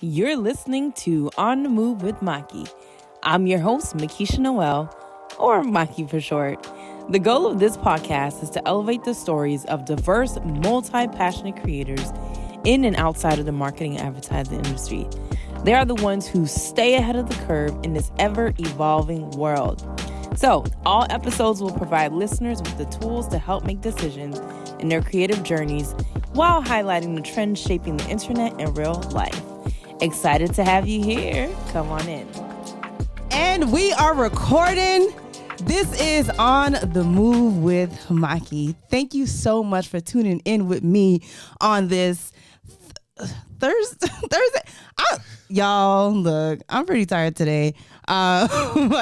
You're listening to On the Move with Maki. I'm your host, Makisha Noel, or Maki for short. The goal of this podcast is to elevate the stories of diverse, multi-passionate creators in and outside of the marketing and advertising industry. They are the ones who stay ahead of the curve in this ever-evolving world. So, all episodes will provide listeners with the tools to help make decisions in their creative journeys while highlighting the trends shaping the internet in real life. Excited to have you here. Come on in. And we are recording. This is On the Move with Maki. Thank you so much for tuning in with me on this Thursday. Y'all, look, I'm pretty tired today. But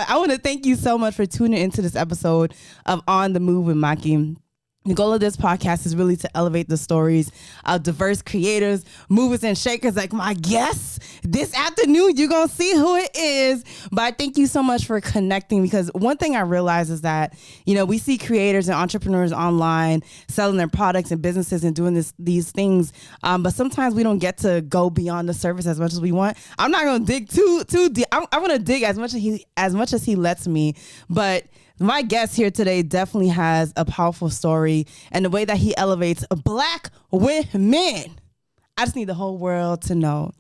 I want to thank you so much for tuning into this episode of On the Move with Maki. The goal of this podcast is really to elevate the stories of diverse creators, movers, and shakers like my guests. This afternoon, you're going to see who it is. But I thank you so much for connecting, because one thing I realize is that, we see creators and entrepreneurs online selling their products and businesses and doing these things. But sometimes we don't get to go beyond the surface as much as we want. I'm not going to dig too deep. I want to dig as much as he lets me. But my guest here today definitely has a powerful story, and the way that he elevates Black women, I just need the whole world to know.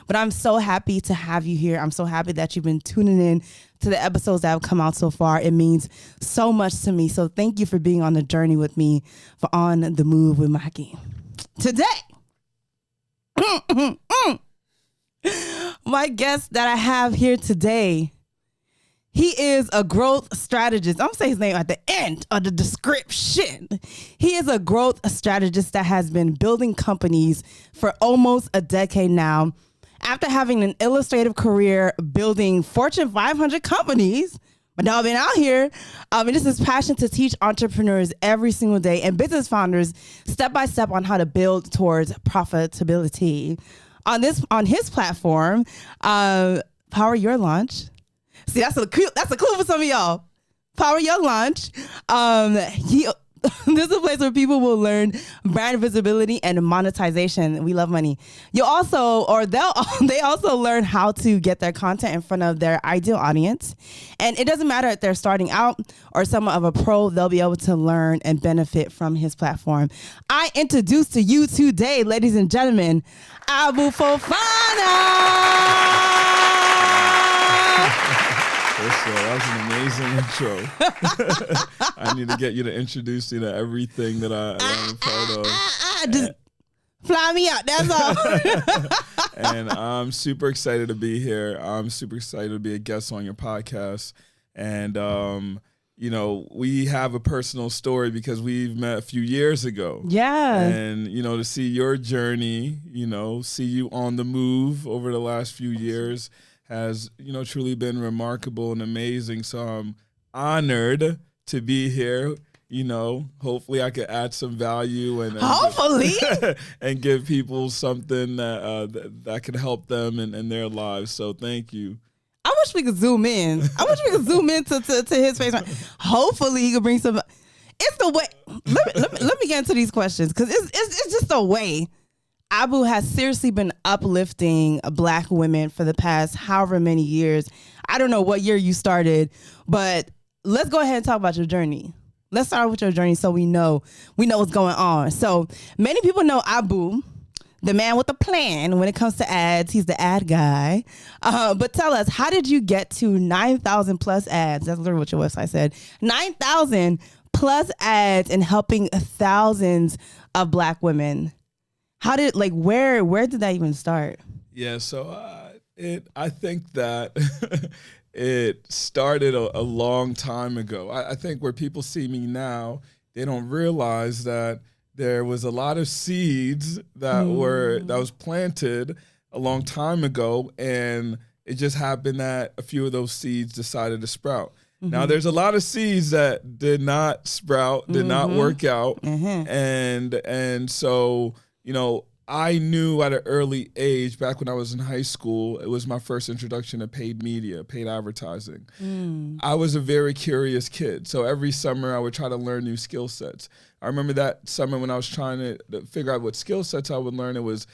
But I'm so happy to have you here. I'm so happy that you've been tuning in to the episodes that have come out so far. It means so much to me. So thank you for being on the journey with me for On the Move with Maki. Today, my guest that I have here today, he is a growth strategist. I'm going to say his name at the end of the description. He is a growth strategist that has been building companies for almost a decade now. After having an illustrative career building Fortune 500 companies, but now I've been out here, and this is passion to teach entrepreneurs every single day and business founders step by step on how to build towards profitability. On his platform, Power Your Launch. See, that's a clue for some of y'all. Power Your Launch. This is a place where people will learn brand visibility and monetization. We love money. They also learn how to get their content in front of their ideal audience. And it doesn't matter if they're starting out or someone of a pro, they'll be able to learn and benefit from his platform. I introduce to you today, ladies and gentlemen, Abu Fofanah. That was an amazing intro. I need to get you to introduce me to everything that I'm a part of. Just fly me out, that's all. And I'm super excited to be here. I'm super excited to be a guest on your podcast. And, we have a personal story because we've met a few years ago. Yeah. And, to see your journey, see you on the move over the last few years has, truly been remarkable and amazing. So I'm honored to be here. Hopefully I could add some value and hopefully and give people something that could help them in their lives. So thank you. I wish we could zoom in. To his face. Hopefully he could bring some. It's the way. Let me get into these questions, because it's just the way. Abu has seriously been uplifting Black women for the past however many years. I don't know what year you started, but let's go ahead and talk about your journey. Let's start with your journey so we know what's going on. So many people know Abu, the man with a plan when it comes to ads. He's the ad guy. But tell us, how did you get to 9,000 plus ads? That's literally what your website said. 9,000 plus ads and helping thousands of Black women. How did, where did that even start? Yeah, so I think that it started a long time ago. I think where people see me now, they don't realize that there was a lot of seeds that was planted a long time ago, and it just happened that a few of those seeds decided to sprout. Mm-hmm. Now, there's a lot of seeds that did not sprout, did not work out, and so, I knew at an early age, back when I was in high school, it was my first introduction to paid media, paid advertising. I was a very curious kid. So every summer I would try to learn new skill sets. I remember that summer when I was trying to figure out what skill sets I would learn, it was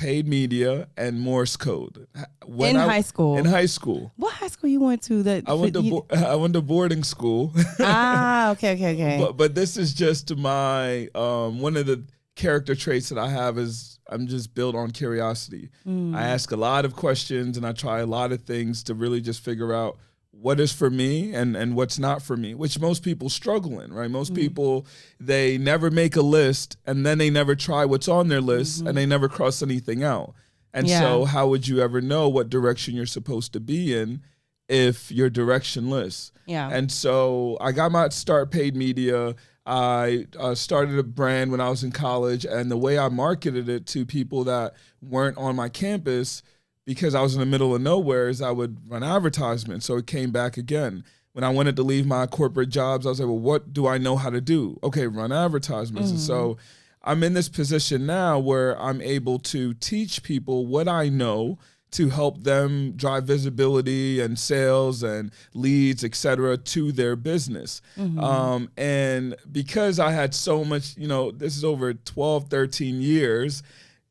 paid media, and Morse code. High school. In high school. What high school you went to? I went to boarding school. Okay. But this is just my one of the character traits that I have is I'm just built on curiosity. I ask a lot of questions and I try a lot of things to really just figure out what is for me and what's not for me, which most people struggle in, right? Most people, they never make a list and then they never try what's on their list and they never cross anything out. And so how would you ever know what direction you're supposed to be in if you're directionless? Yeah. And so I got my start paid media. I started a brand when I was in college, and the way I marketed it to people that weren't on my campus, because I was in the middle of nowhere, is I would run advertisements. So it came back again. When I wanted to leave my corporate jobs, I was like, well, what do I know how to do? Okay, run advertisements. And so I'm in this position now where I'm able to teach people what I know to help them drive visibility and sales and leads, et cetera, to their business. And because I had so much, this is over 12, 13 years,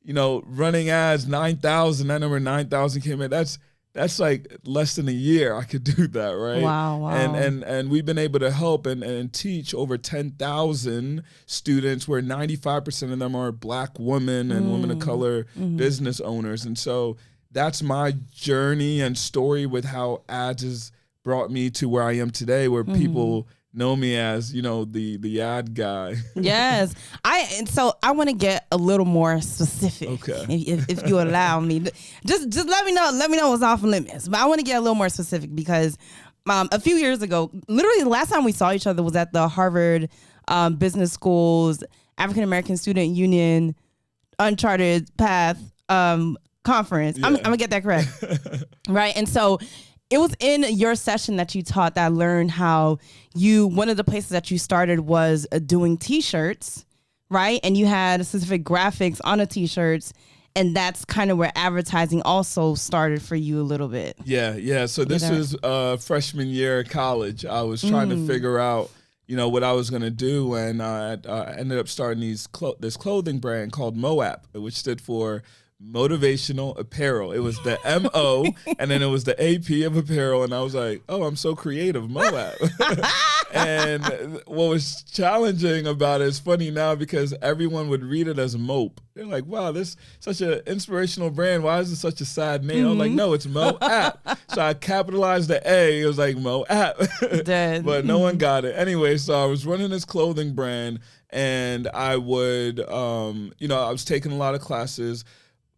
running ads, 9,000, that number 9,000 came in, that's like less than a year I could do that, right? Wow. And we've been able to help and teach over 10,000 students, where 95% of them are Black women and women of color business owners. And so that's my journey and story with how ads has brought me to where I am today, where people know me as, the ad guy. Yes. So I want to get a little more specific. Okay. If you allow me. Just let me know what's off limits. But I want to get a little more specific because a few years ago, literally the last time we saw each other was at the Harvard Business School's African American Student Union Uncharted Path conference. Yeah. I'm gonna get that correct. Right. And so it was in your session that you taught that I learned how one of the places that you started was doing t-shirts, right? And you had specific graphics on the t-shirts, and that's kind of where advertising also started for you a little bit. Yeah. So this was freshman year of college. I was trying to figure out, what I was going to do, and I ended up starting this clothing brand called MOAP, which stood for Motivational Apparel. It was the MO and then it was the AP of apparel, and I was like, oh, I'm so creative, Moab. And what was challenging about it is funny now because everyone would read it as Mope. They're like, wow, this is such an inspirational brand. Why is it such a sad name? I was like, no, it's Moab. So I capitalized the A. It was like Moab. But no one got it. Anyway, so I was running this clothing brand, and I would, I was taking a lot of classes.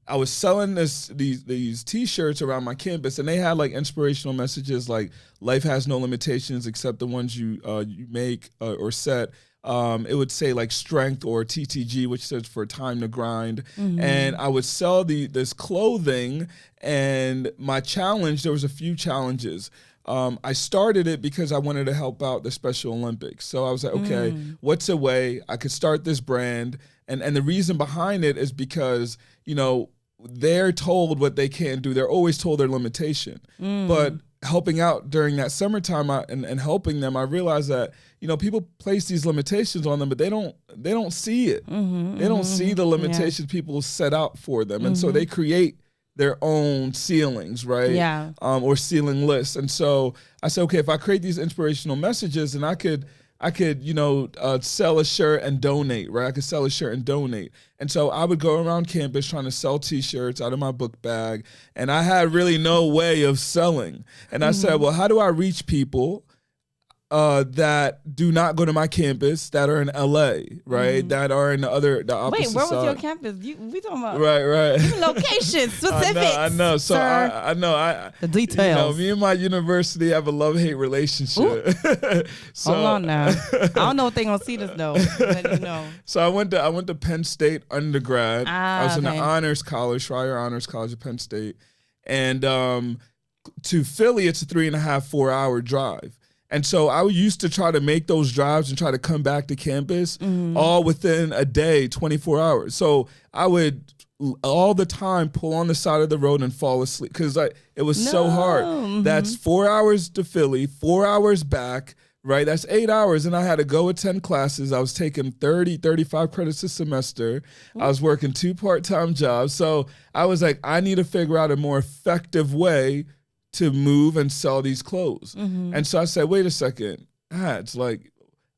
I was selling these t-shirts around my campus, and they had like inspirational messages like life has no limitations except the ones you make or set. It would say like strength or TTG, which stands for time to grind. And I would sell this clothing, and my challenge, there was a few challenges. I started it because I wanted to help out the Special Olympics. So I was like, okay, what's a way I could start this brand? And the reason behind it is because, they're told what they can't do. They're always told their limitation. But helping out during that summertime and helping them, I realized that, people place these limitations on them, but they don't see it. They don't see the limitations people set out for them. And so they create their own ceilings, right? Yeah. Or ceiling lists. And so I said, okay, if I create these inspirational messages, then I could sell a shirt and donate, right? I could sell a shirt and donate. And so I would go around campus trying to sell t-shirts out of my book bag, and I had really no way of selling. And I said, well, how do I reach people that do not go to my campus, that are in LA, right? That are in the opposite side. Wait, where was your campus? We talking about right. location specifics. I know. So I know. The details. Me and my university have a love-hate relationship. So, hold on now. I don't know if they're gonna see this though. But So I went to Penn State undergrad. I was in the honors college, Schreier Honors College at Penn State, and to Philly, it's a 3.5, 4-hour drive. And so I used to try to make those drives and try to come back to campus all within a day, 24 hours. So I would all the time pull on the side of the road and fall asleep because it was so hard. That's 4 hours to Philly, 4 hours back, right? That's 8 hours. And I had to go attend classes. I was taking 30, 35 credits a semester. I was working 2 part-time jobs. So I was like, I need to figure out a more effective way to move and sell these clothes. And so I said, wait a second, ads, like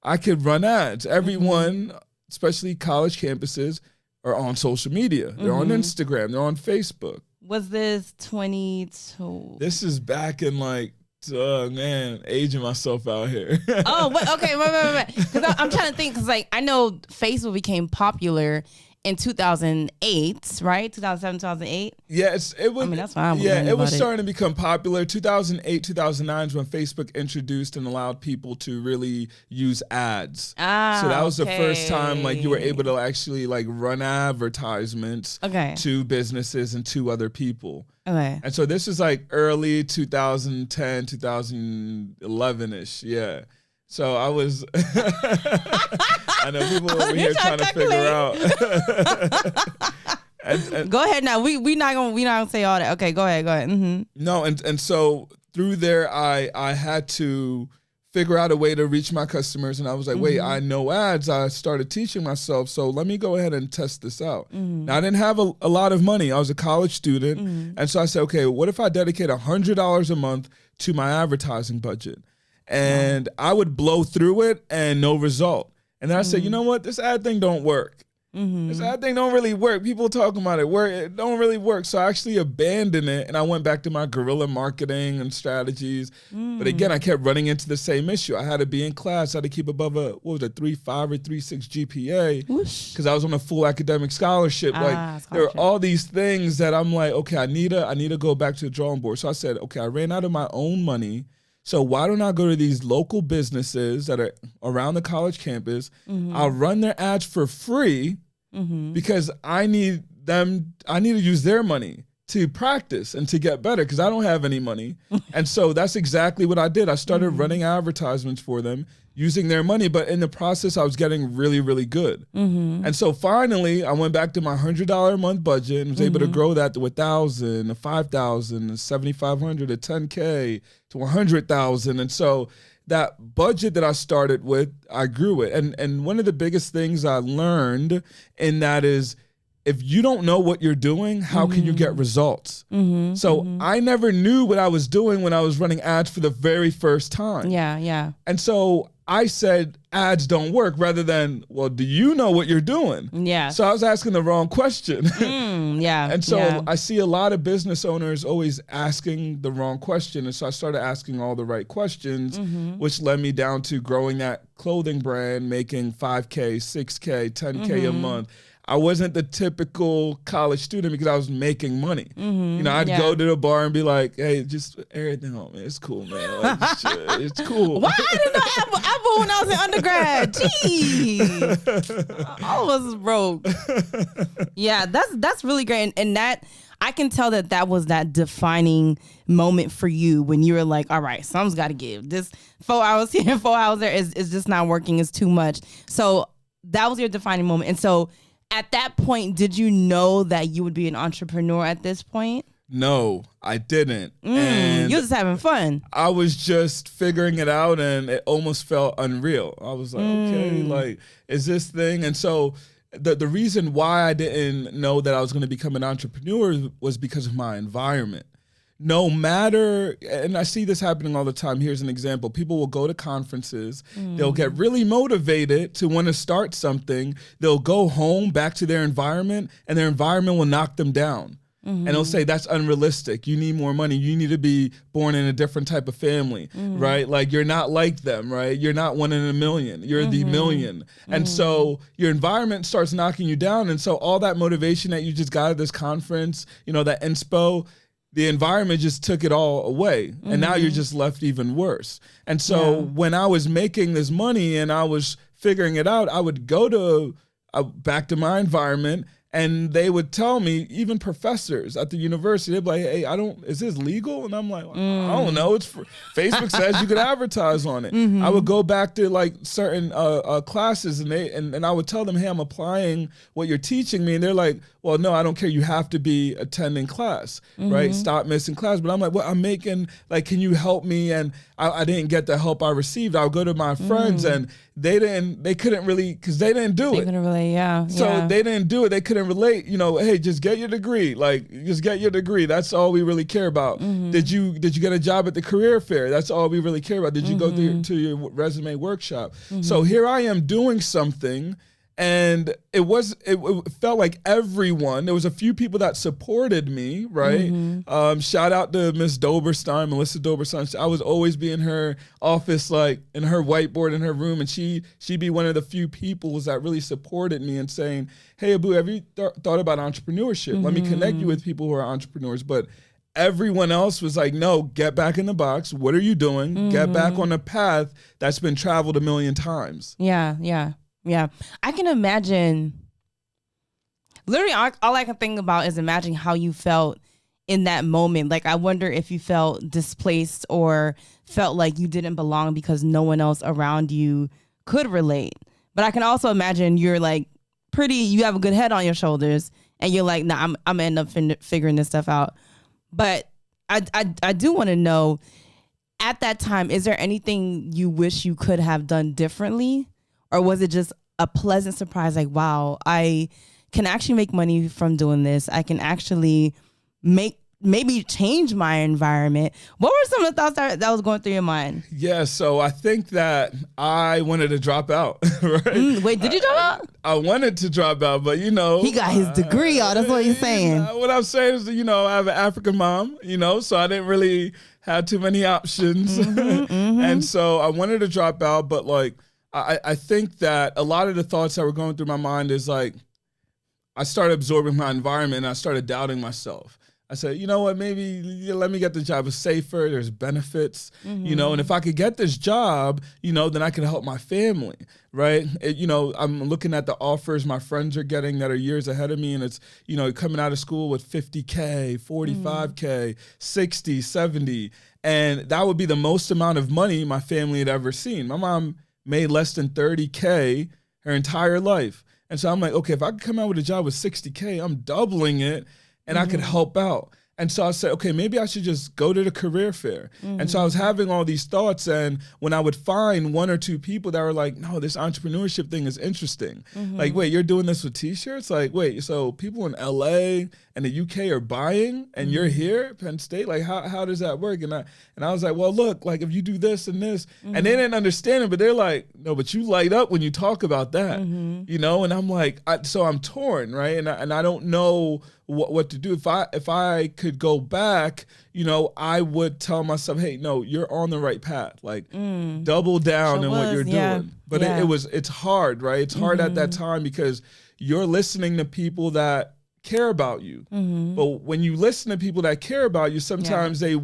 I could run ads. Everyone, especially college campuses, are on social media. They're on Instagram, they're on Facebook. Was this 22? This is back in like, aging myself out here. Oh, okay, wait. Because I'm trying to think, because like I know Facebook became popular in 2008, right? 2007, 2008. Yeah, it was. I mean, that's fine. Yeah, it was starting to become popular. 2008, 2009 is when Facebook introduced and allowed people to really use ads. So that was the first time like you were able to actually like run advertisements to businesses and to other people. Okay. And so this is like early 2010, 2011-ish. Yeah. So I was, I know people over here trying to figure out. and go ahead now. We not gonna say all that. Okay, go ahead. No, and so through there, I had to figure out a way to reach my customers, and I was like, wait, I know ads. I started teaching myself, so let me go ahead and test this out. Now I didn't have a lot of money. I was a college student, and so I said, okay, what if I dedicate $100 a month to my advertising budget? And I would blow through it and no result. And then I said, you know what? This ad thing don't work. This ad thing don't really work. People talking about it don't really work. So I actually abandoned it and I went back to my guerrilla marketing and strategies. But again, I kept running into the same issue. I had to be in class. I had to keep above a 3.5 or 3.6 GPA because I was on a full academic scholarship. There are all these things that I'm like, okay, I need to go back to the drawing board. So I said, okay, I ran out of my own money. So why don't I go to these local businesses that are around the college campus? I'll run their ads for free because I need to use their money to practice and to get better because I don't have any money. And so that's exactly what I did. I started running advertisements for them using their money, but in the process, I was getting really, really good. And so finally, I went back to my $100 a month budget and was able to grow that to $1,000, to $5,000, to $7,500, to $10K, to $100,000. And so that budget that I started with, I grew it. And one of the biggest things I learned in that is, if you don't know what you're doing, how can you get results? So I never knew what I was doing when I was running ads for the very first time. Yeah. And so I said ads don't work rather than, well, do you know what you're doing? Yeah. So I was asking the wrong question. Yeah. And so I see a lot of business owners always asking the wrong question. And so I started asking all the right questions, which led me down to growing that clothing brand, making 5K, 6K, 10K a month. I wasn't the typical college student because I was making money. I'd go to the bar and be like, hey, just everything on, man. It's cool, man. Like, it's cool. Why I didn't know Apple when I was in undergrad? Jeez. I was broke. Yeah, that's really great. And that, I can tell that was that defining moment for you when you were like, all right, something's got to give. This 4 hours here, 4 hours there is just not working. It's too much. So that was your defining moment. And so at that point, did you know that you would be an entrepreneur at this point? No, I didn't. And you were just having fun. I was just figuring it out and it almost felt unreal. I was like, okay, like, is this thing? And so the reason why I didn't know that I was going to become an entrepreneur was because of my environment. No matter, and I see this happening all the time. Here's an example. People will go to conferences. They'll get really motivated to want to start something. They'll go home back to their environment and their environment will knock them down. And they'll say, that's unrealistic. You need more money. You need to be born in a different type of family, right? Like, you're not like them, right? You're not one in a million. You're the million. And so your environment starts knocking you down. And so all that motivation that you just got at this conference, that inspo, the environment just took it all away. And now you're just left even worse. And so when I was making this money and I was figuring it out, I would go back to my environment And they would tell me, even professors at the university, they'd be like, hey, is this legal? And I'm like, I don't know. Facebook says you could advertise on it. I would go back to like certain classes and I would tell them, hey, I'm applying what you're teaching me. And they're like, well, no, I don't care. You have to be attending class, right? Stop missing class. But I'm like, well, I'm making, like, can you help me? And I didn't get the help I received. I would go to my friends and they couldn't really, because they didn't do it. They couldn't relate, yeah. So they didn't do it. They couldn't relate. Hey, just get your degree. Like, just get your degree. That's all we really care about. Did you get a job at the career fair? That's all we really care about. Did you go to your resume workshop? So here I am doing something. And it felt like everyone, there was a few people that supported me, right? Shout out to Miss Doberstein, Melissa Doberstein. I was always be in her office, like in her whiteboard in her room, and she'd be one of the few people that really supported me and saying, hey, Abu, have you thought about entrepreneurship? Let me connect you with people who are entrepreneurs. But everyone else was like, no, get back in the box. What are you doing? Get back on the path that's been traveled a million times. Yeah, I can imagine. Literally, all I can think about is imagine how you felt in that moment. Like, I wonder if you felt displaced or felt like you didn't belong because no one else around you could relate. But I can also imagine you're like you have a good head on your shoulders, and you're like, nah, I'm gonna end up figuring this stuff out. But I do want to know, at that time, is there anything you wish you could have done differently? Or was it just a pleasant surprise? Like, wow, I can actually make money from doing this. I can actually maybe change my environment. What were some of the thoughts that was going through your mind? Yeah, so I think that I wanted to drop out, right? Wait, did you drop out? I wanted to drop out, but he got his degree, y'all. That's what he's saying. What I'm saying is, I have an African mom, so I didn't really have too many options. And so I wanted to drop out, but like, I think that a lot of the thoughts that were going through my mind is like, I started absorbing my environment and I started doubting myself. I said, you know what, maybe let me get the job. It's safer, there's benefits, and if I could get this job, then I could help my family, right? I'm looking at the offers my friends are getting that are years ahead of me, and it's, coming out of school with $50K, $45K, $60, $70, and that would be the most amount of money my family had ever seen. My mom made less than $30K her entire life. And so I'm like, okay, if I could come out with a job with $60K, I'm doubling it and I could help out. And so I said, okay, maybe I should just go to the career fair. And so I was having all these thoughts, and when I would find one or two people that were like, no, this entrepreneurship thing is interesting. Like, wait, you're doing this with t-shirts? Like, wait, so people in LA and the UK are buying and you're here, Penn State? Like, how does that work? And I was like, well, look, like if you do this and this, and they didn't understand it, but they're like, no, but you light up when you talk about that, and I'm like, so I'm torn, right? And I don't know what to do. If I could go back, I would tell myself, hey, no, you're on the right path. Like, double down on what you're doing. But it's hard, right? It's hard at that time because you're listening to people that care about you. But when you listen to people that care about you, sometimes they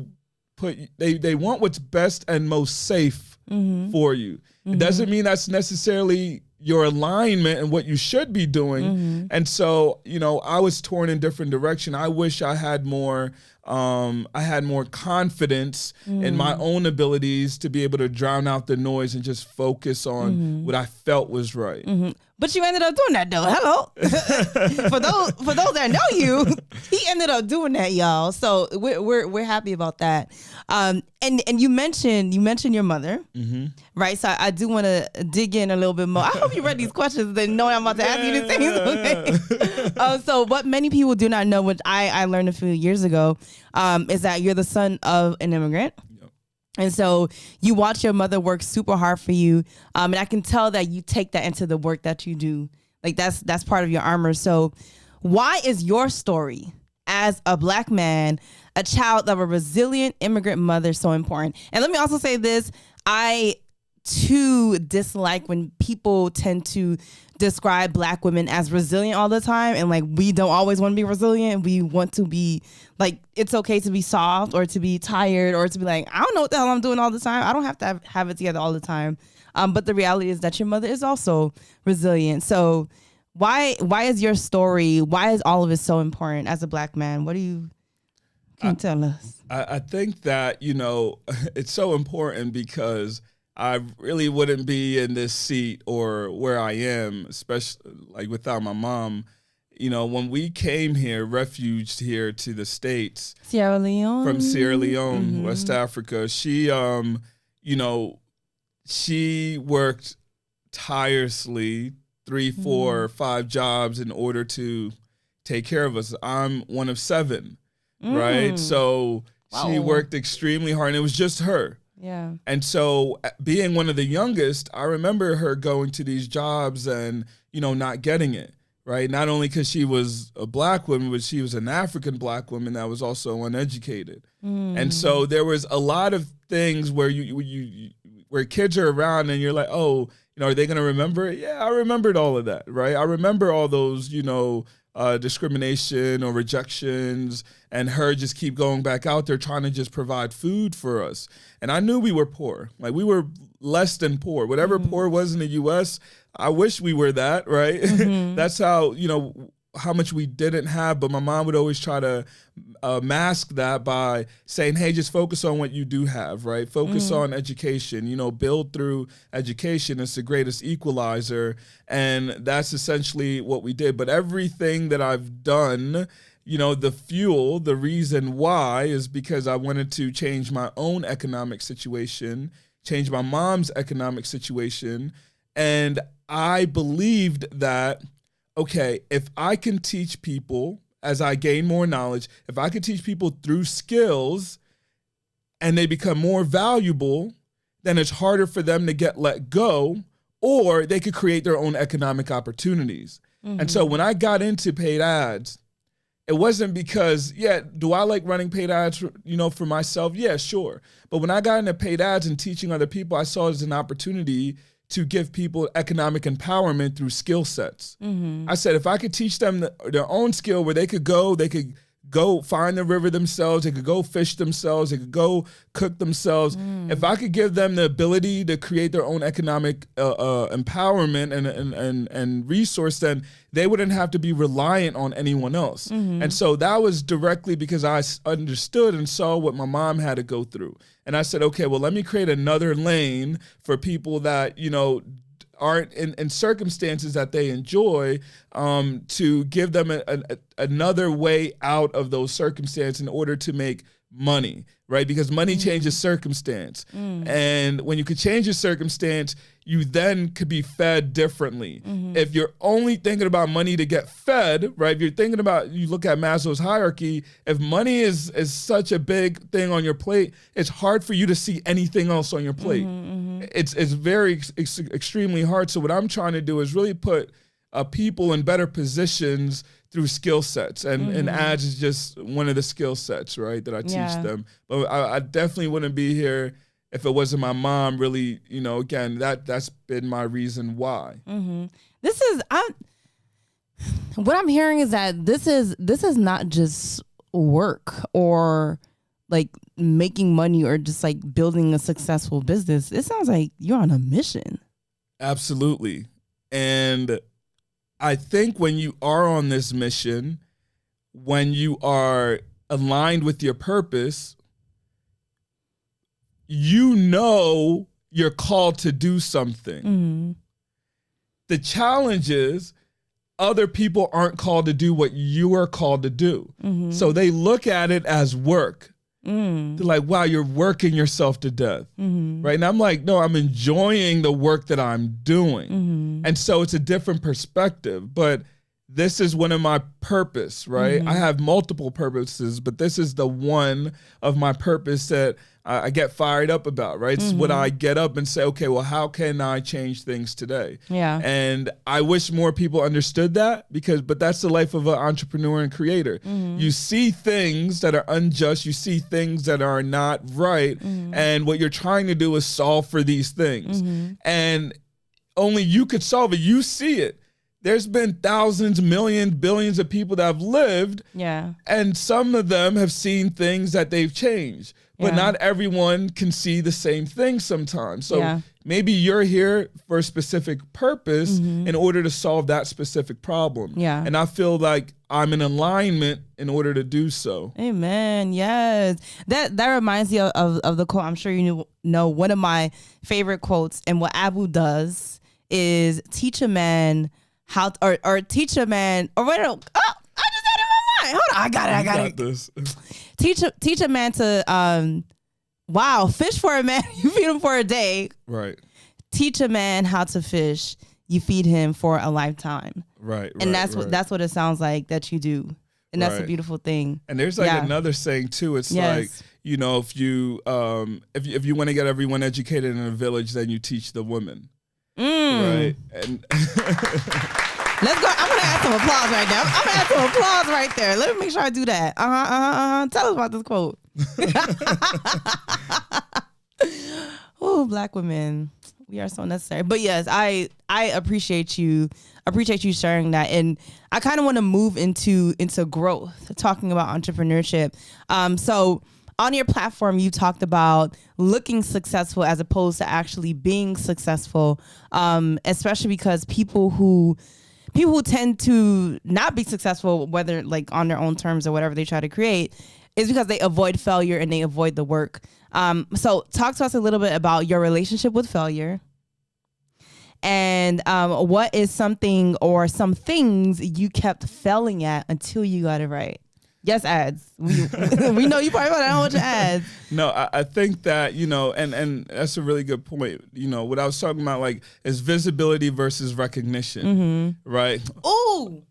want what's best and most safe for you. It doesn't mean that's necessarily your alignment and what you should be doing. And so, I was torn in different direction. I wish I had more confidence in my own abilities to be able to drown out the noise and just focus on what I felt was right. But you ended up doing that though. Hello. for those that know you, he ended up doing that, y'all. So we're happy about that. And you mentioned your mother, right? So I do want to dig in a little bit more. I hope you read these questions and know I'm about to ask you these things. Okay. So what many people do not know, which I learned a few years ago, is that you're the son of an immigrant. And so you watch your mother work super hard for you. And I can tell that you take that into the work that you do. Like that's part of your armor. So why is your story as a Black man, a child of a resilient immigrant mother, so important? And let me also say this. I too dislike when people tend to describe Black women as resilient all the time, and like we don't always want to be resilient. We want to be like, it's okay to be soft or to be tired or to be like, I don't know what the hell I'm doing all the time. I don't have to have it together all the time. But the reality is that your mother is also resilient. So Why is your story, why is all of it so important as a Black man? What do you can tell us? I think that, you know, it's so important because I really wouldn't be in this seat or where I am, especially like without my mom. You know, when we came here, refuged here to the States Sierra Leone? from Sierra Leone, West Africa, she, you know, she worked tirelessly 3, 4, 5 jobs in order to take care of us. I'm one of 7, right? So she worked extremely hard, and it was just her. Yeah. And so being one of the youngest, I remember her going to these jobs and, you know, not getting it, right? Not only because she was a Black woman, but she was an African Black woman that was also uneducated. And so there was a lot of things where where kids are around and you're like, oh, you know, are they going to remember it? Yeah, I remembered all of that, right? I remember all those, you know, discrimination or rejections, and her just keep going back out there trying to just provide food for us. And I knew we were poor. Like, we were less than poor. Whatever poor was in the U.S., I wish we were that, right? That's how, you know, how much we didn't have, but my mom would always try to mask that by saying, hey, just focus on what you do have, right? Focus on education, you know, build through education. It's the greatest equalizer. And that's essentially what we did. But everything that I've done, you know, the fuel, the reason why is because I wanted to change my own economic situation, change my mom's economic situation. And I believed that, okay, if I can teach people as I gain more knowledge, if I can teach people through skills and they become more valuable, then it's harder for them to get let go, or they could create their own economic opportunities. And so when I got into paid ads, it wasn't because, yeah, do I like running paid ads, you know, for myself? Yeah, sure. But when I got into paid ads and teaching other people, I saw it as an opportunity to give people economic empowerment through skill sets. I said, if I could teach them their own skill where they could go find the river themselves, they could go fish themselves, they could go cook themselves. If I could give them the ability to create their own economic empowerment and resource, then they wouldn't have to be reliant on anyone else. And so that was directly because I understood and saw what my mom had to go through. And I said, okay, well, let me create another lane for people that, you know, aren't in circumstances that they enjoy, to give them another way out of those circumstances in order to make money, right? Because money changes circumstance. And when you could change your circumstance, you then could be fed differently. If you're only thinking about money to get fed, right? If you're thinking about, you look at Maslow's hierarchy, if money is such a big thing on your plate, it's hard for you to see anything else on your plate. It's very extremely hard. So what I'm trying to do is really put people in better positions through skill sets, and ads is just one of the skill sets, right, that I teach them. But I definitely wouldn't be here if it wasn't my mom. Really, you know, again, that's been my reason why. What I'm hearing is that this is not just work or like making money or just like building a successful business. It sounds like you're on a mission. Absolutely. And I think when you are on this mission, when you are aligned with your purpose, you know you're called to do something. The challenge is other people aren't called to do what you are called to do. So they look at it as work. They're like, wow, you're working yourself to death, right? And I'm like, no, I'm enjoying the work that I'm doing. And so it's a different perspective, but this is one of my purpose, right? I have multiple purposes, but this is the one of my purpose that I get fired up about, right? It's what I get up and say, okay, well, how can I change things today? Yeah. And I wish more people understood that, but that's the life of an entrepreneur and creator. You see things that are unjust, you see things that are not right, and what you're trying to do is solve for these things. And only you could solve it. You see it. there's been thousands, millions, billions of people that have lived. Yeah. And some of them have seen things that they've changed. But not everyone can see the same thing sometimes. So maybe you're here for a specific purpose in order to solve that specific problem. Yeah. And I feel like I'm in alignment in order to do so. Amen. Yes. That reminds you of the quote. I'm sure you know one of my favorite quotes. And what Abu does is teach a man how or teach a man or wait, I just had it in my mind. Hold on. I got it. This. Teach a man to fish for a man. You feed him for a day. Right. Teach a man how to fish. You feed him for a lifetime. Right. And that's what it sounds like that you do. And that's a beautiful thing. And there's like another saying too. It's like, you know, if you want to get everyone educated in a village, then you teach the women. Right. And let's go. I'm gonna add some applause right now. I'm gonna add some applause right there. Let me make sure I do that. Tell us about this quote. Oh, Black women, we are so necessary. But yes, I appreciate you sharing that, and I kind of want to move into growth, talking about entrepreneurship. So on your platform, you talked about looking successful as opposed to actually being successful, especially because people who tend to not be successful, whether like on their own terms or whatever they try to create, is because they avoid failure and they avoid the work. So talk to us a little bit about your relationship with failure, and what is something or some things you kept failing at until you got it right. Yes, ads. We know you probably want to know what your ads. No, I think that, you know, and that's a really good point. You know, what I was talking about, like, is visibility versus recognition, right? Ooh,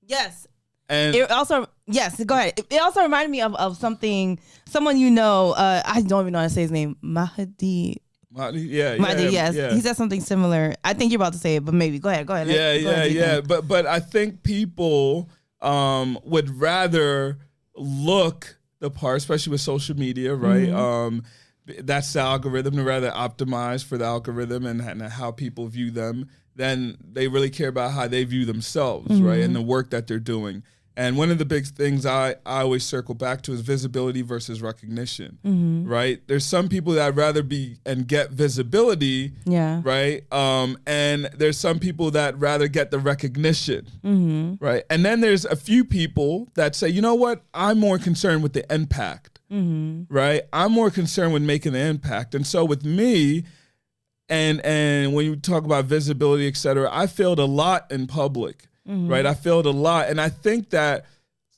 yes. And it also, yes, go ahead. It also reminded me of someone you know, I don't even know how to say his name, Mahdi. Mahdi, yes. Yeah. He said something similar. I think you're about to say it, but maybe. Go ahead. Yeah. But I think people would rather look the part, especially with social media, right? That's the algorithm. They're rather optimized for the algorithm and how people view them than they really care about how they view themselves, right? And the work that they're doing. And one of the big things I always circle back to is visibility versus recognition, right? There's some people that I'd rather be and get visibility, right? And there's some people that rather get the recognition, right? And then there's a few people that say, you know what? I'm more concerned with the impact, right? I'm more concerned with making the impact. And so with me, and when you talk about visibility, et cetera, I failed a lot in public. Right, I failed a lot, and I think that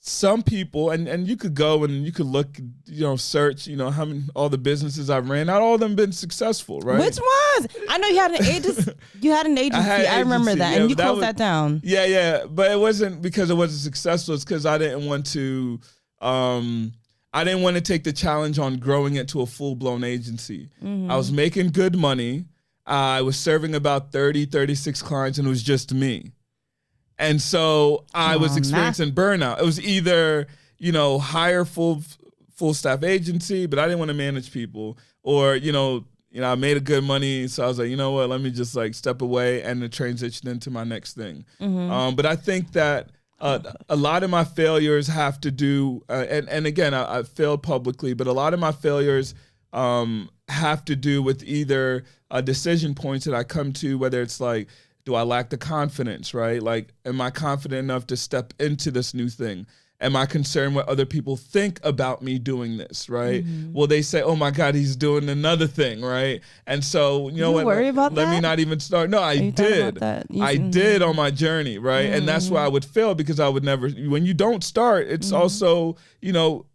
some people, and you could go and you could look, you know, search, you know, how many all the businesses I've ran. Not all of them been successful, right? Which ones? I know you had an agency. I remember that, and you closed that down. Yeah, but it wasn't because it wasn't successful. It's because I didn't want to. I didn't want to take the challenge on growing it to a full-blown agency. I was making good money. I was serving about 36 clients, and it was just me. And so I was experiencing burnout. It was either, you know, hire full staff agency, but I didn't want to manage people, or, you know, I made a good money. So I was like, you know what, let me just like step away and transition into my next thing. But I think that a lot of my failures have to do, and again, I failed publicly, but a lot of my failures have to do with either decision points that I come to, whether it's like, do I lack the confidence, right? Like, am I confident enough to step into this new thing? Am I concerned what other people think about me doing this, right? Will they say, oh my God, he's doing another thing, right? And so, you know what? Worry about let that? me not even start. No, I did. I did on my journey, right? And that's why I would fail, because I would never, when you don't start, it's also, you know,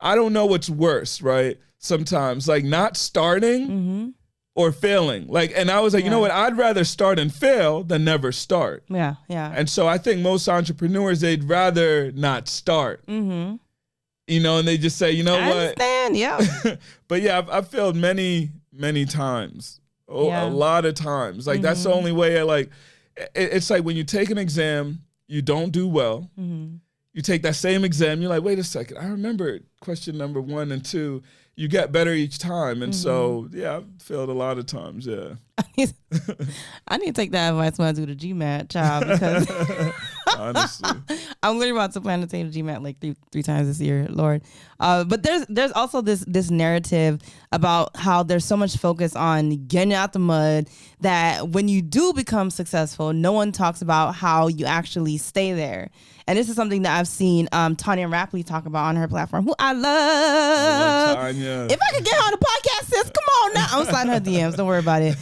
I don't know what's worse, right? Sometimes, like not starting or failing. Like, and I was like, you know what? I'd rather start and fail than never start. Yeah. And so I think most entrepreneurs, they'd rather not start. You know, and they just say, you know I what? understand, yeah. But yeah, I've failed many times. A lot of times. Like, that's the only way it's like when you take an exam, you don't do well. you take that same exam, you're like, wait a second, I remember question number 1 and 2. You get better each time. And so, yeah, I've failed a lot of times, yeah. I need to take that advice when I do the GMAT, child, because honestly, I'm literally about to plan to take the GMAT like three times this year, Lord. But there's also this narrative about how there's so much focus on getting out the mud that when you do become successful, no one talks about how you actually stay there. And this is something that I've seen Tanya Rapley talk about on her platform, who I love. Tanya. If I could get her on the podcast, sis, come on now. I'm sliding her DMs. Don't worry about it.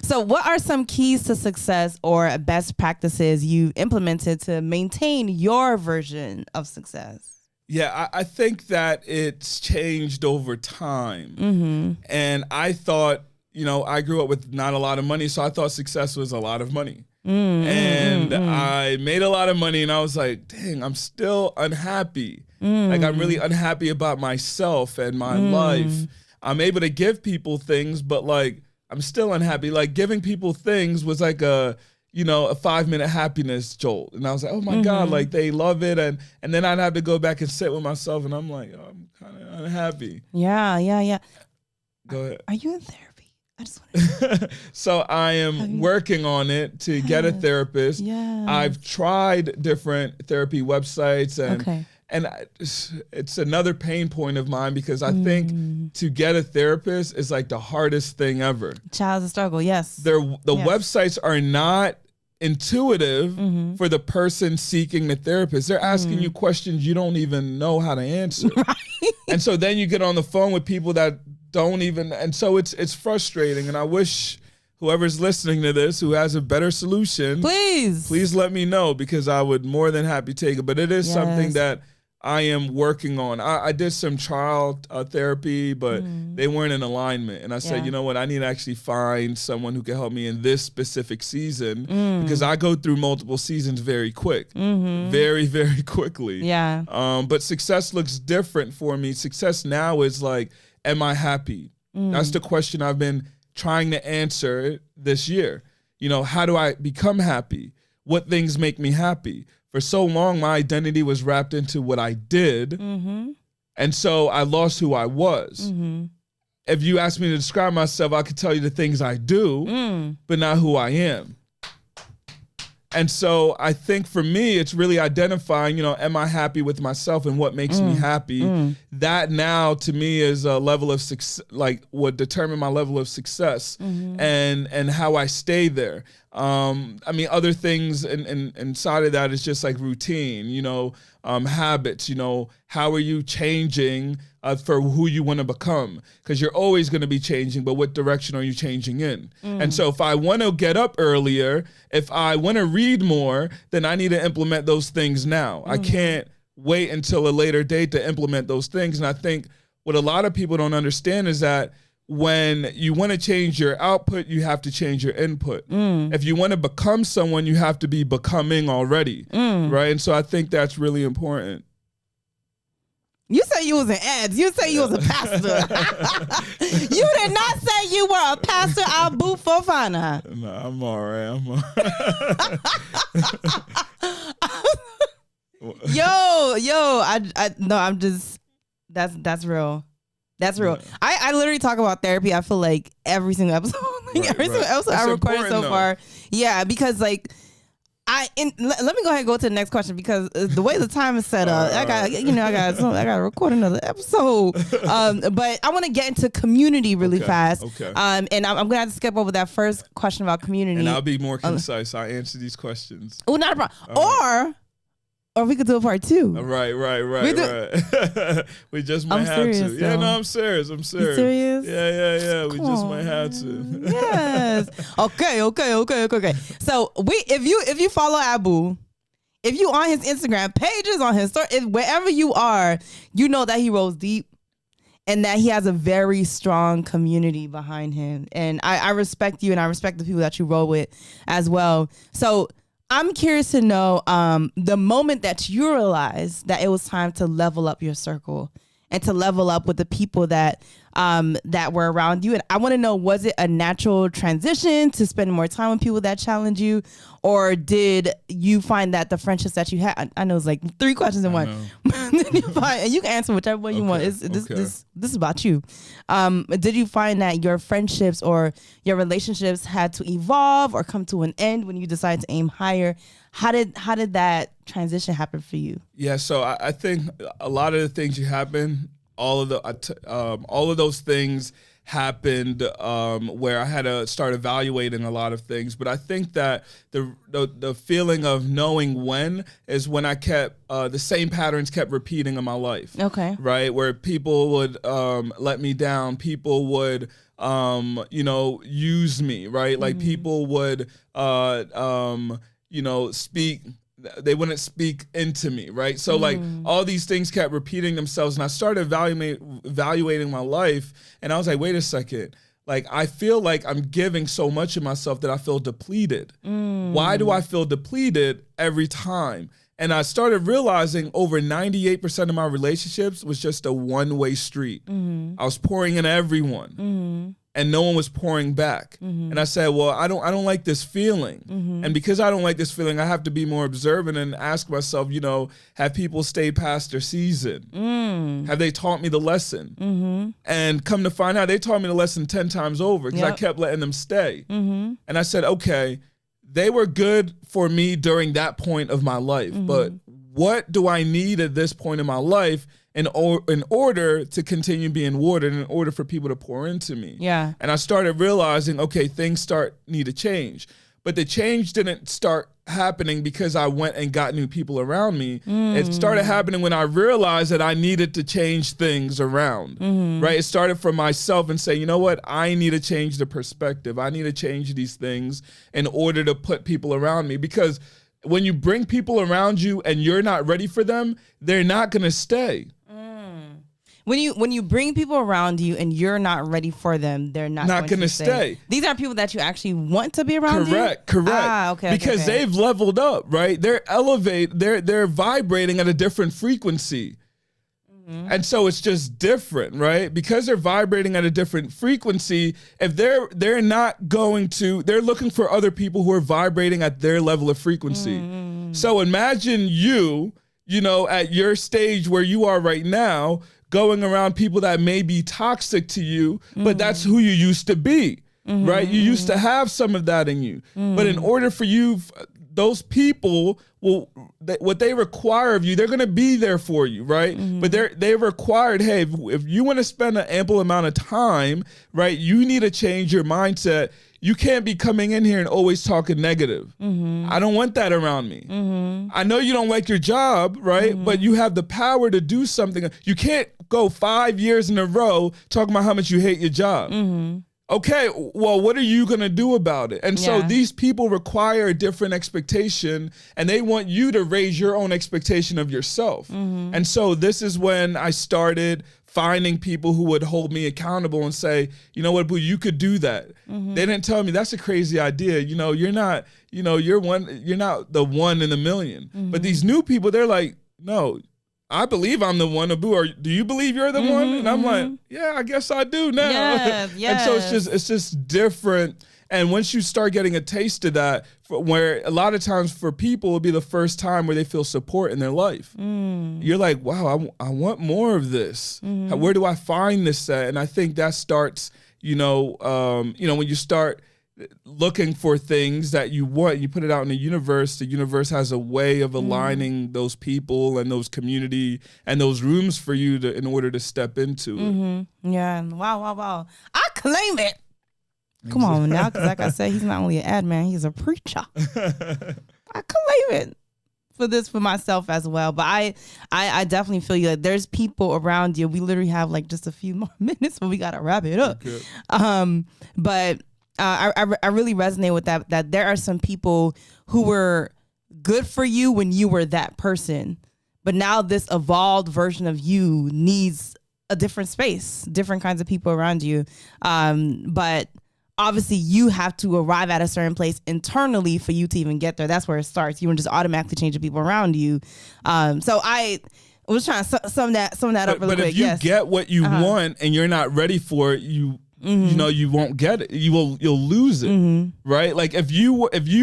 So what are some keys to success or best practices you implemented to maintain your version of success? Yeah, I think that it's changed over time. And I thought, I grew up with not a lot of money, so I thought success was a lot of money. I made a lot of money and I was like, dang, I'm still unhappy. Like, I'm really unhappy about myself and my life. I'm able to give people things, but like, I'm still unhappy. Like, giving people things was like a 5-minute happiness jolt. And I was like, oh my God, like, they love it. And then I'd have to go back and sit with myself and I'm like, oh, I'm kind of unhappy. Yeah. Go ahead. Are you in therapy? I just want to. So I am working on it to get a therapist. Yeah. I've tried different therapy websites and it's another pain point of mine because I think to get a therapist is like the hardest thing ever. Child's a struggle, yes. The websites are not intuitive for the person seeking the therapist. They're asking you questions you don't even know how to answer. Right. And so then you get on the phone with people that don't even, and so it's frustrating. And I wish whoever's listening to this who has a better solution, please let me know because I would more than happy take it. But it is something that I am working on. I did some trial therapy, but they weren't in alignment. And I said, you know what, I need to actually find someone who can help me in this specific season because I go through multiple seasons very quick, very, very quickly. Yeah. But success looks different for me. Success now is like, am I happy? That's the question I've been trying to answer this year. How do I become happy? What things make me happy? For so long, my identity was wrapped into what I did. And so I lost who I was. If you ask me to describe myself, I could tell you the things I do, but not who I am. And so I think for me, it's really identifying, am I happy with myself and what makes me happy? That now to me is a level of success, like would determine my level of success and how I stay there. Other things inside of that is just like routine, habits, how are you changing for who you want to become? Because you're always going to be changing, but what direction are you changing in? And so if I want to get up earlier, if I want to read more, then I need to implement those things now. I can't wait until a later date to implement those things. And I think what a lot of people don't understand is that when you want to change your output, you have to change your input. If you want to become someone, you have to be becoming already, right? And so I think that's really important. You say you was in ads. You say you was a pastor. You did not say you were a pastor. I'll boot Fofanah. No, I'm all right. I'm just, that's real. That's real. Yeah. I literally talk about therapy. I feel like every single episode, single episode I recorded so far. Yeah, because like let me go ahead and go to the next question because the way the time is set up, I got to record another episode. But I want to get into community really fast. Okay. And I'm gonna have to skip over that first question about community. And I'll be more concise. I answer these questions. Oh, not a problem. Or we could do a part 2. Right. We just might have to. Yeah, no, I'm serious. You serious? Yeah. We just might have to. Yes. Okay. So if you follow Abu, if you on his Instagram pages, on his story, wherever you are, you know that he rolls deep and that he has a very strong community behind him. And I respect you and I respect the people that you roll with as well. So I'm curious to know the moment that you realized that it was time to level up your circle and to level up with the people that that were around you. And I want to know, was it a natural transition to spend more time with people that challenge you, or did you find that the friendships that you had, I know it's like 3 questions in one, and you can answer whichever one you want. This is about you. Did you find that your friendships or your relationships had to evolve or come to an end when you decided to aim higher? How did that transition happen for you? Yeah, so I think a lot of the things you happen, all of those things happened where I had to start evaluating a lot of things. But I think that the feeling of knowing when is when I kept the same patterns kept repeating in my life. Okay. Right, where people would let me down, people would use me. Right, like people would speak. They wouldn't speak into me, right? So like all these things kept repeating themselves, and I started evaluating my life, and I was like, wait a second, like I feel like I'm giving so much of myself that I feel depleted. Why do I feel depleted every time? And I started realizing over 98% of my relationships was just a one-way street. I was pouring into everyone. And no one was pouring back. And I said, well, I don't like this feeling. And because I don't like this feeling, I have to be more observant and ask myself, have people stayed past their season? Have they taught me the lesson? And come to find out, they taught me the lesson 10 times over because I kept letting them stay. And I said, okay, they were good for me during that point of my life, but what do I need at this point in my life in order to continue being watered, in order for people to pour into me? Yeah. And I started realizing, okay, things need to change. But the change didn't start happening because I went and got new people around me. It started happening when I realized that I needed to change things around, right? It started from myself and say, you know what? I need to change the perspective. I need to change these things in order to put people around me, because when you bring people around you and you're not ready for them, they're not going to stay. When you bring people around you and you're not ready for them, they're not going to stay. These are people that you actually want to be around you? Correct. Okay. Because they've leveled up, right? They're they're vibrating at a different frequency. And so it's just different, right? Because they're vibrating at a different frequency, if they're not going to, they're looking for other people who are vibrating at their level of frequency. So imagine you at your stage where you are right now, going around people that may be toxic to you, but that's who you used to be, right? You used to have some of that in you. But in order for you, those people what they require of you, they're going to be there for you, right? But they're required, hey, if you want to spend an ample amount of time, right, you need to change your mindset. You can't be coming in here and always talking negative. I don't want that around me. I know you don't like your job, right? But you have the power to do something. You can't go 5 years in a row talking about how much you hate your job. Okay, well, what are you going to do about it? And so these people require a different expectation, and they want you to raise your own expectation of yourself. And so this is when I started finding people who would hold me accountable and say, you know what, boo, you could do that. They didn't tell me that's a crazy idea. You're not the one in a million. But these new people, they're like, no, I believe I'm the one. Boo, or do you believe you're the one? And I'm like, yeah, I guess I do now. Yes. And so it's just different. And once you start getting a taste of that, where a lot of times for people, it'll be the first time where they feel support in their life. You're like, wow, I want more of this. Where do I find this at? And I think that starts, when you start looking for things that you want, you put it out in the universe has a way of aligning those people and those community and those rooms for you in order to step into it. Yeah. Wow. I claim it. Come on now, because like I said, he's not only an ad man, he's a preacher. I claim it for myself as well. But I definitely feel you. Like, there's people around you. We literally have like just a few more minutes, but we gotta wrap it up. But I really resonate with that there are some people who were good for you when you were that person, but now this evolved version of you needs a different space, different kinds of people around you. But obviously you have to arrive at a certain place internally for you to even get there. That's where it starts. You don't just automatically change the people around you. So I was trying to sum that up really quick. But if you get what you want and you're not ready for it, you know, you won't get it. You'll lose it, right? Like if you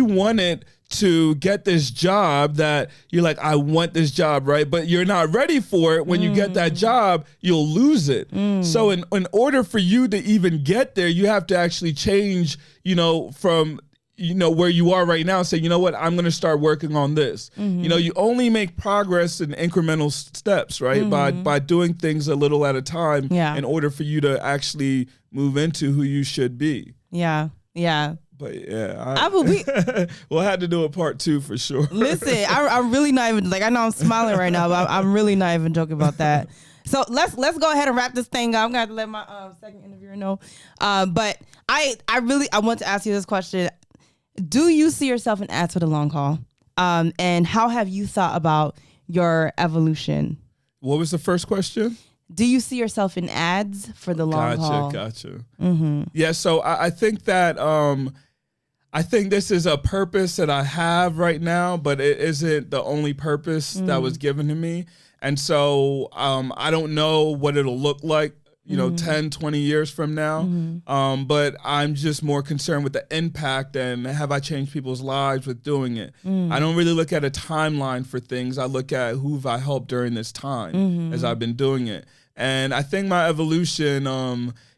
wanted to get this job that you're like, I want this job, right? But you're not ready for it. When you get that job, you'll lose it. So in order for you to even get there, you have to actually change, you know, from, you know, where you are right now, say, you know what, I'm going to start working on this. You know, you only make progress in incremental steps, right? By doing things a little at a time in order for you to actually move into who you should be. Yeah. But yeah, we'll have to do a part 2 for sure. Listen, I'm really not even, like, I know I'm smiling right now, but I'm really not even joking about that. So let's go ahead and wrap this thing up. I'm gonna have to let my second interviewer know. But I want to ask you this question: do you see yourself in ads for the long haul? And how have you thought about your evolution? What was the first question? Do you see yourself in ads for the long haul? Gotcha. Yeah, so I think that I think this is a purpose that I have right now, but it isn't the only purpose that was given to me. And so I don't know what it'll look like, you know, 10, 20 years from now. But I'm just more concerned with the impact and have I changed people's lives with doing it. I don't really look at a timeline for things. I look at who have I helped during this time as I've been doing it. And I think my evolution,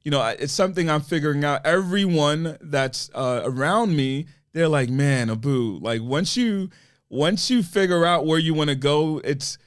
you know, it's something I'm figuring out. Everyone that's around me, they're like, man, Abu, like once you figure out where you want to go, it's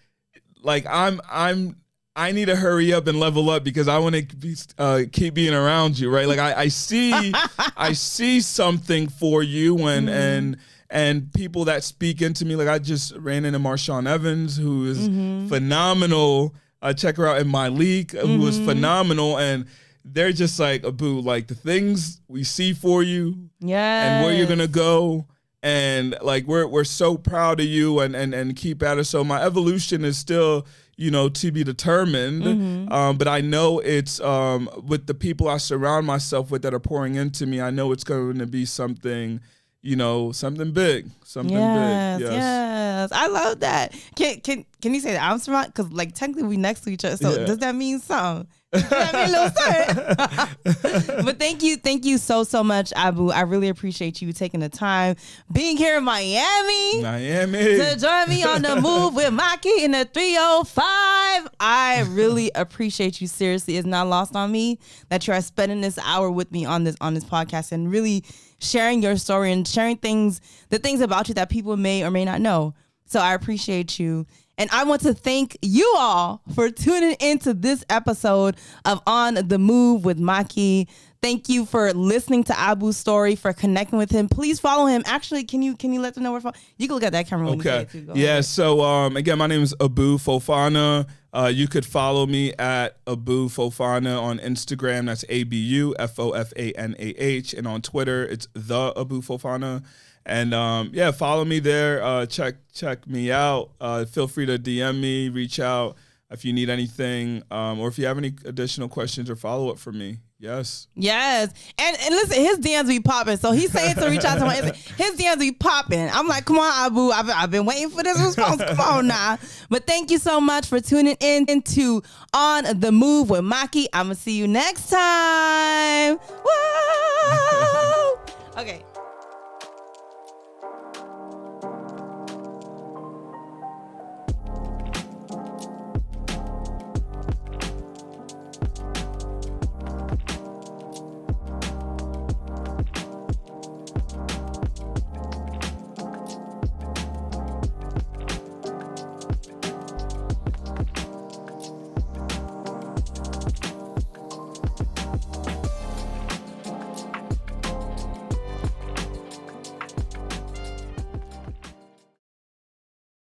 like I need to hurry up and level up because I want to keep being around you, right? Like I see something for you and people that speak into me. Like I just ran into Marshawn Evans, who is phenomenal. Check her out in my league, who is phenomenal, and they're just like, Abu, like the things we see for you, and where you're gonna go, and like we're so proud of you, and keep at it. So my evolution is still, you know, to be determined, but I know it's with the people I surround myself with that are pouring into me. I know it's going to be something, you know, something big, big. Yes, I love that. Can you say that I'm surrounded? Because like technically we next to each other. So does that mean something? Does that mean a little something? But thank you so much, Abu. I really appreciate you taking the time being here in Miami to join me on the move with Maki in the 305. I really appreciate you. Seriously, it's not lost on me that you are spending this hour with me on this podcast and really sharing your story and sharing the things about you that people may or may not know. So I appreciate you. And I want to thank you all for tuning into this episode of On the Move with Maki. Thank you for listening to Abu's story, for connecting with him. Please follow him. Actually, can you let them know where? You can look at that camera when you say it too. Go ahead. So again, my name is Abu Fofanah. You could follow me at Abu Fofanah on Instagram. That's ABU FOFANAH, and on Twitter it's the Abu Fofanah. And follow me there. Check me out. Feel free to DM me, reach out if you need anything, or if you have any additional questions or follow up from me. Yes. And listen, his DMs be popping. So he's saying to reach out to my Instagram. His DMs be popping. I'm like, come on, Abu. I've been waiting for this response. Come on now. But thank you so much for tuning in into On the Move with Maki. I'm going to see you next time. Whoa. Okay.